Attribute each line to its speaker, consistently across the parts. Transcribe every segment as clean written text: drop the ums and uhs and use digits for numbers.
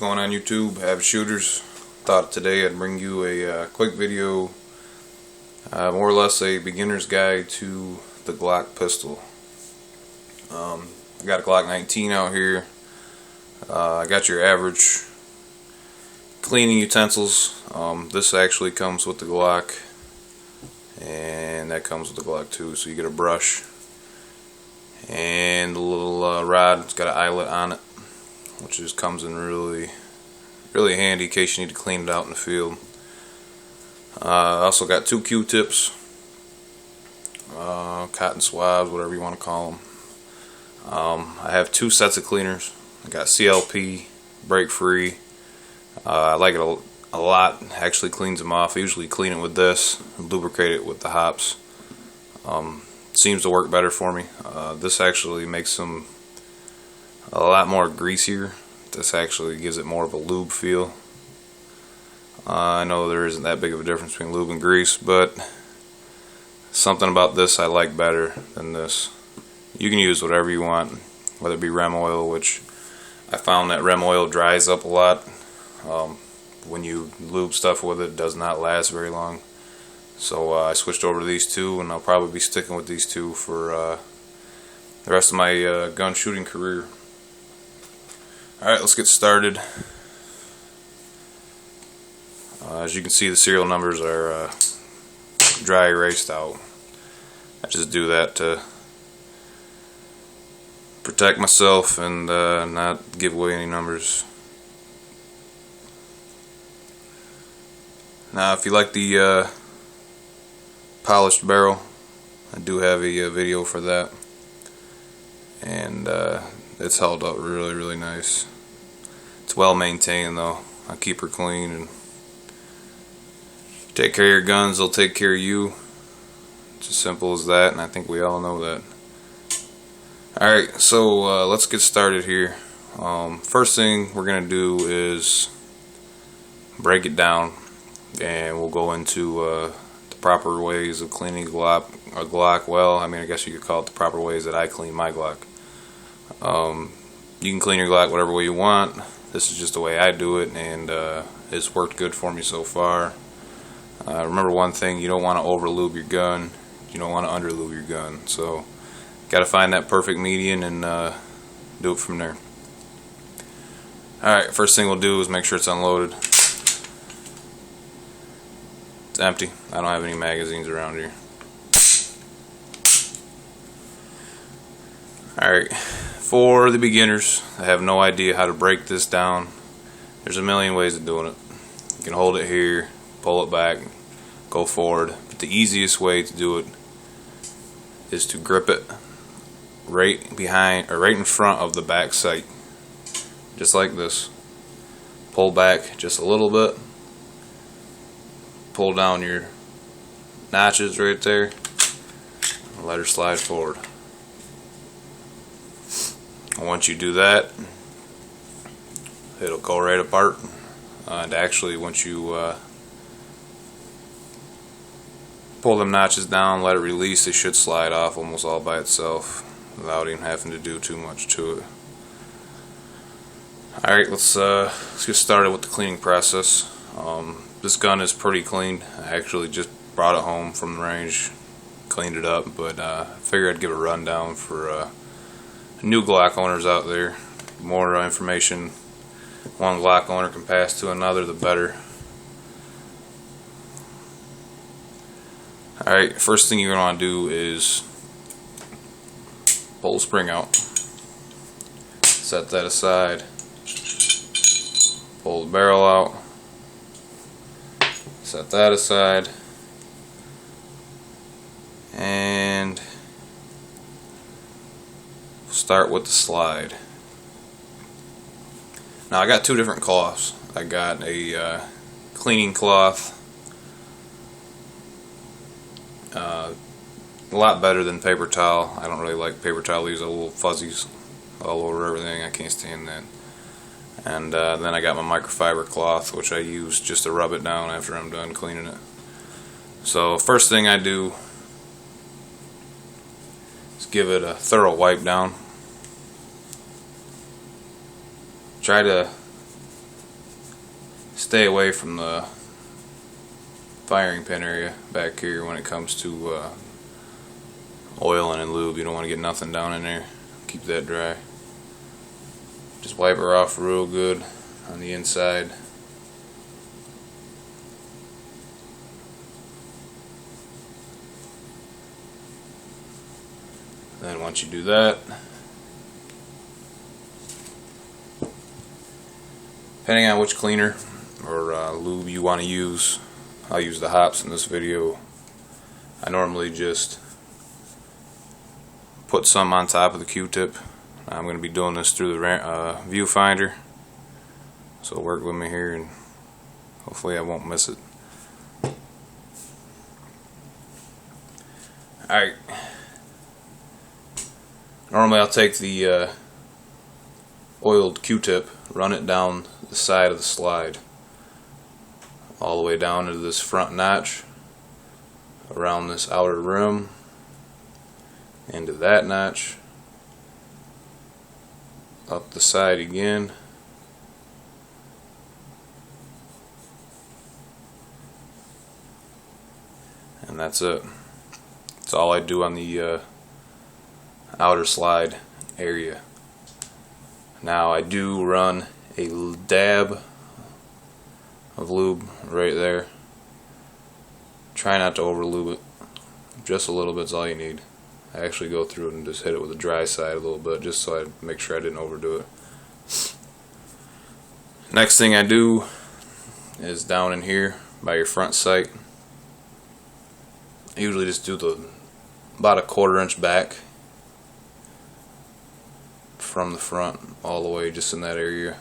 Speaker 1: going on YouTube? Avid shooters. Thought today I'd bring you a quick video, more or less a beginner's guide to the Glock pistol. I got a Glock 19 out here. I got your average cleaning utensils. This actually comes with the Glock, and that comes with the Glock too. So you get a brush and a little rod. It's got an eyelet on it, which just comes in really handy in case you need to clean it out in the field. I also got two Q-tips, cotton swabs, whatever you want to call them. I have two sets of cleaners. I got CLP, break free. I like it a lot. Actually cleans them off. I usually clean it with this and lubricate it with the hops. Seems to work better for me. This actually makes them a lot more greasier. This actually gives it more of a lube feel. I know there isn't that big of a difference between lube and grease, but something about this I like better than this. You can use whatever you want, whether it be rem oil, which I found that rem oil dries up a lot. When you lube stuff with it, it does not last very long. So I switched over to these two, and I'll probably be sticking with these two for the rest of my gun shooting career. Alright, let's get started. As you can see, the serial numbers are dry erased out. I just do that to protect myself and not give away any numbers. Now, if you like the polished barrel, I do have a video for that, and it's held up really nice. It's well maintained though. I keep her clean, and take care of your guns, they'll take care of you. It's as simple as that, and I think we all know that. Alright, so let's get started here. First thing we're gonna do is break it down, and we'll go into the proper ways of cleaning a Glock. Well, I mean, I guess you could call it the proper ways that I clean my Glock. You can clean your Glock whatever way you want. This is just the way I do it, and it's worked good for me so far. Remember one thing: you don't want to over lube your gun. You don't want to under lube your gun. So, got to find that perfect median and do it from there. Alright, first thing we'll do is make sure it's unloaded. It's empty. I don't have any magazines around here. Alright, for the beginners that have no idea how to break this down, there's a million ways of doing it. You can hold it here, pull it back, go forward. But the easiest way to do it is to grip it right behind, or right in front of the back sight. Just like this. Pull back just a little bit. Pull down your notches right there. And let her slide forward. And once you do that, it'll go right apart. And actually, once you pull them notches down, let it release, it should slide off almost all by itself without even having to do too much to it. Alright, let's get started with the cleaning process. This gun is pretty clean. I actually just brought it home from the range, cleaned it up, but I figured I'd give a rundown for new Glock owners out there. The more information one Glock owner can pass to another, the better. Alright, first thing you're going to want to do is pull the spring out. Set that aside. Pull the barrel out. Set that aside. And start with the slide. Now I got two different cloths. I got a cleaning cloth. A lot better than paper towel. I don't really like paper towel. These are little fuzzies all over everything. I can't stand that. And then I got my microfiber cloth, which I use just to rub it down after I'm done cleaning it. So first thing I do is give it a thorough wipe down. Try to stay away from the firing pin area back here when it comes to oiling and lube. You don't want to get nothing down in there. Keep that dry. Just wipe her off real good on the inside. Then once you do that, depending on which cleaner or lube you want to use, I'll use the hops in this video. I normally just put some on top of the Q-tip. I'm going to be doing this through the viewfinder, so work with me here and hopefully I won't miss it. Alright, normally I'll take the oiled Q-tip, run it down the side of the slide all the way down into this front notch, around this outer rim, into that notch, up the side again, and that's it. That's all I do on the outer slide area. Now I do run a dab of lube right there. Try not to over lube it. Just a little bit's all you need. I actually go through it and just hit it with the dry side a little bit just so I make sure I didn't overdo it. Next thing I do is down in here by your front sight. I usually just do about a 1/4 inch back from the front all the way just in that area.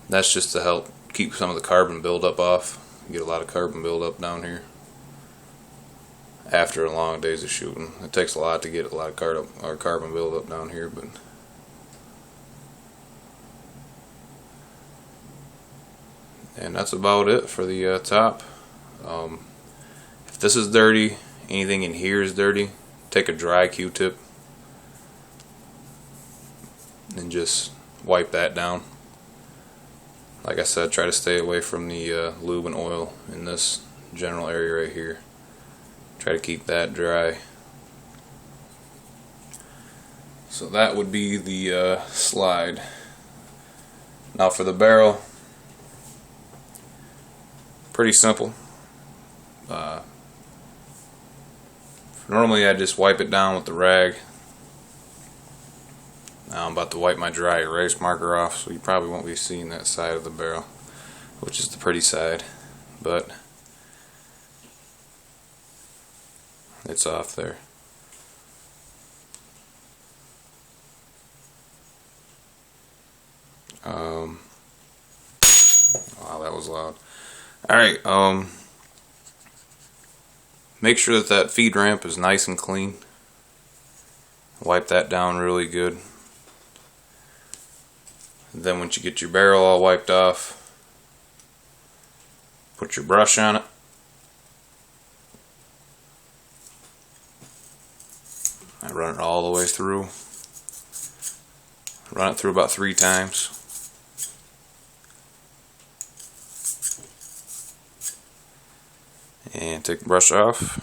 Speaker 1: That's just to help keep some of the carbon buildup off. You get a lot of carbon buildup down here after a long days of shooting. It takes a lot to get a lot of carbon buildup down here, but and that's about it for the top. If this is dirty, anything in here is dirty, take a dry Q-tip and just wipe that down. Like I said, try to stay away from the lube and oil in this general area right here. Try to keep that dry. So that would be the slide. Now for the barrel, pretty simple. Normally I just wipe it down with the rag. Now I'm about to wipe my dry erase marker off, so you probably won't be seeing that side of the barrel, which is the pretty side, but it's off there. Wow, that was loud. Alright, make sure that feed ramp is nice and clean. Wipe that down really good. Then once you get your barrel all wiped off, put your brush on it. I run it all the way through. Run it through about 3 times. And take the brush off.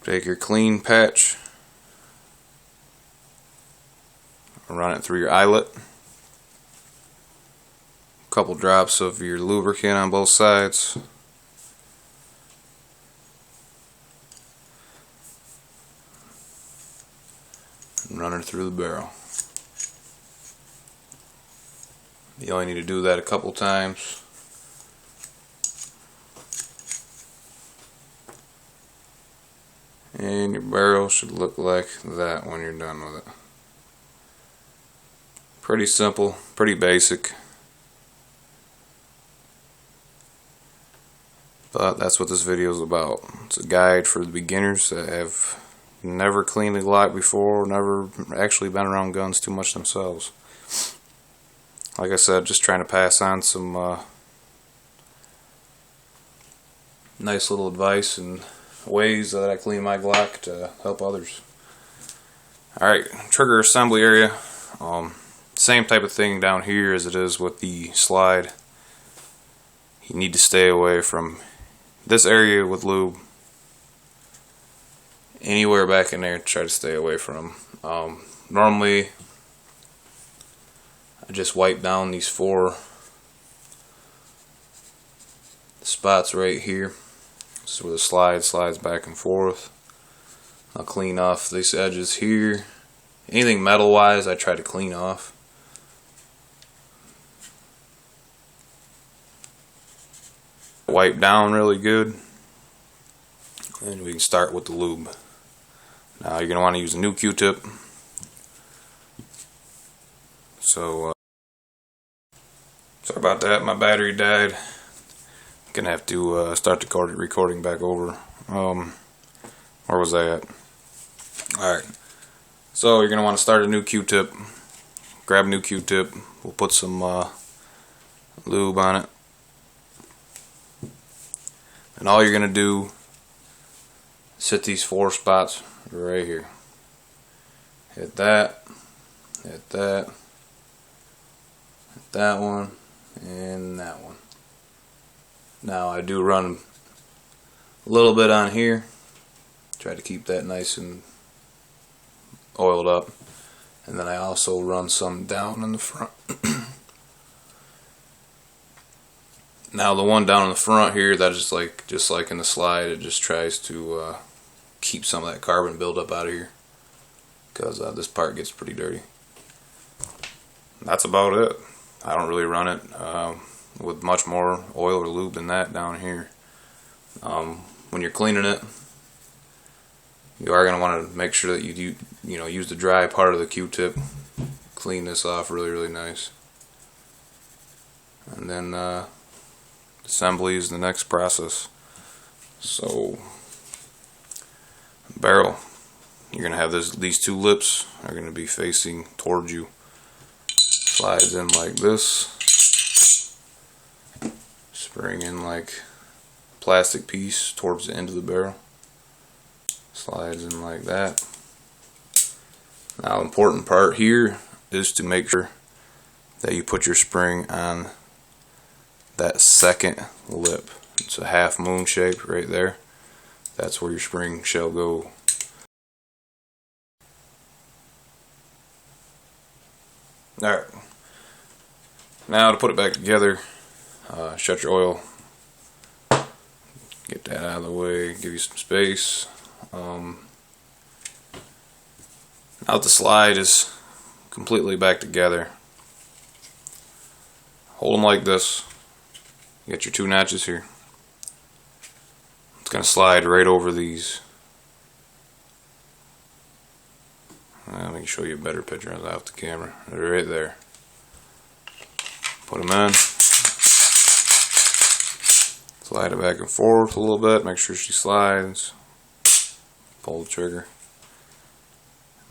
Speaker 1: Take your clean patch, run it through your eyelet. A couple drops of your lubricant on both sides. And run it through the barrel. You only need to do that a couple times. And your barrel should look like that when you're done with it. Pretty simple, pretty basic. But that's what this video is about. It's a guide for the beginners that have never cleaned a Glock before, never actually been around guns too much themselves. Like I said, just trying to pass on some nice little advice and ways that I clean my Glock to help others. Alright, trigger assembly area. Same type of thing down here as it is with the slide. You need to stay away from this area with lube. Anywhere back in there, try to stay away from. Normally, I just wipe down these 4 spots right here. This is where the slide slides back and forth. I'll clean off these edges here. Anything metal wise, I try to clean off. Wipe down really good, and we can start with the lube. Now you're going to want to use a new Q-tip. So sorry about that, my battery died. I'm going to have to start the recording back over. Where was I at? Alright, so you're going to want to start a new Q-tip. Grab a new Q-tip. We'll put some lube on it. And all you're going to do is hit these 4 spots right here. Hit that, hit that, hit that one, and that one. Now I do run a little bit on here. Try to keep that nice and oiled up. And then I also run some down in the front. Now the one down in the front here, that is just like in the slide, it just tries to keep some of that carbon buildup out of here, because this part gets pretty dirty. That's about it. I don't really run it with much more oil or lube than that down here. When you're cleaning it, you are going to want to make sure that you use the dry part of the Q-tip. Clean this off really nice, and then assembly is the next process. So barrel, you're going to have these 2 lips are going to be facing towards you. Slides in like this. Spring in like a plastic piece towards the end of the barrel. Slides in like that. Now the important part here is to make sure that you put your spring on that second lip. It's a half moon shape right there. That's where your spring shall go. Alright, now to put it back together, shut your oil, get that out of the way, give you some space. Now the slide is completely back together. Hold them like this. You got your 2 notches here. It's going to slide right over these. Let me show you a better picture off the camera. They're right there. Put them in. Slide it back and forth a little bit. Make sure she slides. Pull the trigger.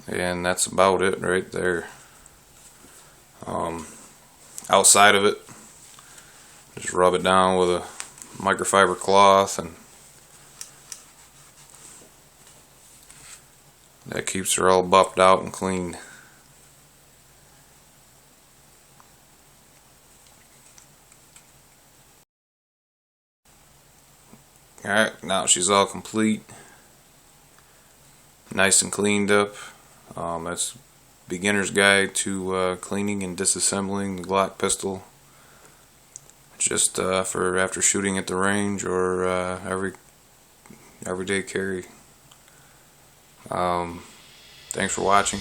Speaker 1: And that's about it right there. Outside of it, just rub it down with a microfiber cloth, and that keeps her all buffed out and clean. Alright, now she's all complete. Nice and cleaned up. That's beginner's guide to cleaning and disassembling the Glock pistol. Just for after shooting at the range or everyday carry. Thanks for watching.